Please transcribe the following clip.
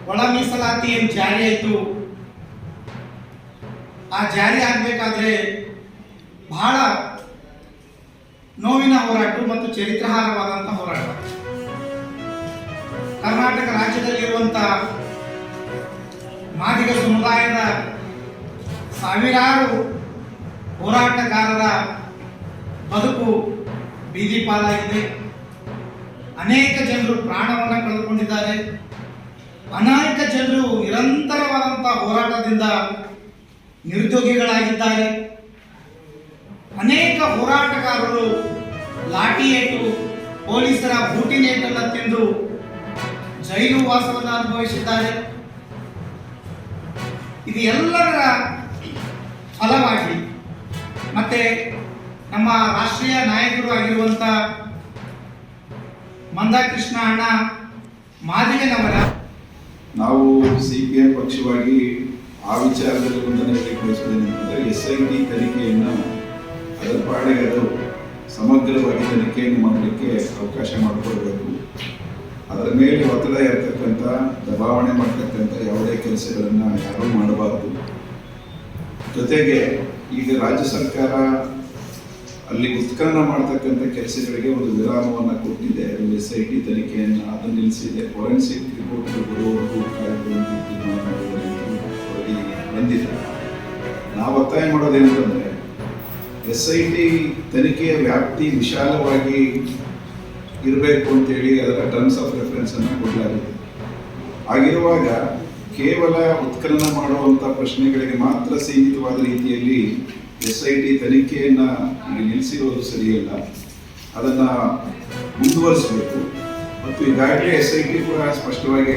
ಒಳ ಮೀಸಲಾತಿ ಏನು ಜಾರಿ ಆಯಿತು, ಆ ಜಾರಿ ಆಗಬೇಕಾದ್ರೆ ಬಹಳ ನೋವಿನ ಹೋರಾಟ ಮತ್ತು ಚರಿತ್ರಾರ್ಹವಾದಂತಹ ಹೋರಾಟ. ಕರ್ನಾಟಕ ರಾಜ್ಯದಲ್ಲಿರುವಂತಹ ಮಾದಿಗ ಸಮುದಾಯದ ಸಾವಿರಾರು ಹೋರಾಟಗಾರರ ಬದುಕು ಬೀದಿ ಪಾಲಾಗಿದೆ. ಅನೇಕ ಜನರು ಪ್ರಾಣವನ್ನು ಕಳೆದುಕೊಂಡಿದ್ದಾರೆ. ಅನೇಕ ಜನರು ನಿರಂತರವಾದಂತಹ ಹೋರಾಟದಿಂದ ನಿರುದ್ಯೋಗಿಗಳಾಗಿದ್ದಾರೆ. ಅನೇಕ ಹೋರಾಟಗಾರರು ಲಾಠಿ ಏಟು, ಪೊಲೀಸರ ಬೂಟಿನೇಟನ್ನು ತಿಂದು ಜೈಲು ವಾಸವನ್ನು ಅನುಭವಿಸಿದ್ದಾರೆ. ಇದು ಎಲ್ಲದರ ಫಲವಾಗಿ ಮತ್ತೆ ನಮ್ಮ ರಾಷ್ಟ್ರೀಯ ನಾಯಕರು ಆಗಿರುವಂತ ಮಂದಕೃಷ್ಣ ಅಣ್ಣ ಮಾದಿಗನವರ, ನಾವು ಸಿಪಿಎಂ ಪಕ್ಷವಾಗಿ ಆ ವಿಚಾರದಲ್ಲಿ ಒಂದನ್ನು ಹೇಳಲಿಕ್ಕೆ ಬಯಸುವುದೇನೆಂದರೆ, SIT ತನಿಖೆಯನ್ನು ಅದರ ಪಾಡಿಗೆ ಅದು ಸಮಗ್ರವಾಗಿ ತನಿಖೆಯನ್ನು ಮಾಡಲಿಕ್ಕೆ ಅವಕಾಶ ಮಾಡಿಕೊಡ್ಬೇಕು. ಅದರ ಮೇಲೆ ಒತ್ತಡ ಇರತಕ್ಕಂಥ, ದಬಾವಣೆ ಮಾಡ್ತಕ್ಕಂಥ ಯಾವುದೇ ಕೆಲಸಗಳನ್ನು ಯಾರೂ ಮಾಡಬಾರದು. ಜೊತೆಗೆ ಈಗ ರಾಜ್ಯ ಸರ್ಕಾರ ಅಲ್ಲಿ ಉತ್ಖನನ ಮಾಡ್ತಕ್ಕಂಥ ಕೆಲಸಗಳಿಗೆ ಒಂದು ವಿರಾಮವನ್ನು ಕೊಟ್ಟಿದೆ. ಅದು SIT ತನಿಖೆಯನ್ನು ಅದನ್ನು ನಿಲ್ಲಿಸಿದೆ. ಫೋರೆನ್ಸಿಕ್ ರಿಪೋರ್ಟ್ ಬರುವವರೆಗೂ ವರದಿ ಬಂದಿದೆ. ನಾವು ಒತ್ತಾಯ ಮಾಡೋದೇನಂತಂದರೆ, SIT ತನಿಖೆಯ ವ್ಯಾಪ್ತಿ ವಿಶಾಲವಾಗಿ ಇರಬೇಕು ಅಂತೇಳಿ ಅದರ ಟರ್ಮ್ಸ್ ಆಫ್ ರೆಫರೆನ್ಸನ್ನು ಕೊಡಲಾಗಿದೆ. ಆಗಿರುವಾಗ ಕೇವಲ ಉತ್ಖನನ ಮಾಡುವಂಥ ಪ್ರಶ್ನೆಗಳಿಗೆ ಮಾತ್ರ ಸೀಮಿತವಾದ ರೀತಿಯಲ್ಲಿ SIT ತನಿಖೆಯನ್ನು ಈಗ ನಿಲ್ಲಿಸಿರೋದು ಸರಿಯಲ್ಲ. ಅದನ್ನು ಮುಂದುವರಿಸಬೇಕು. ಮತ್ತು ಈಗಾಗಲೇ SIT ಕೂಡ ಸ್ಪಷ್ಟವಾಗಿ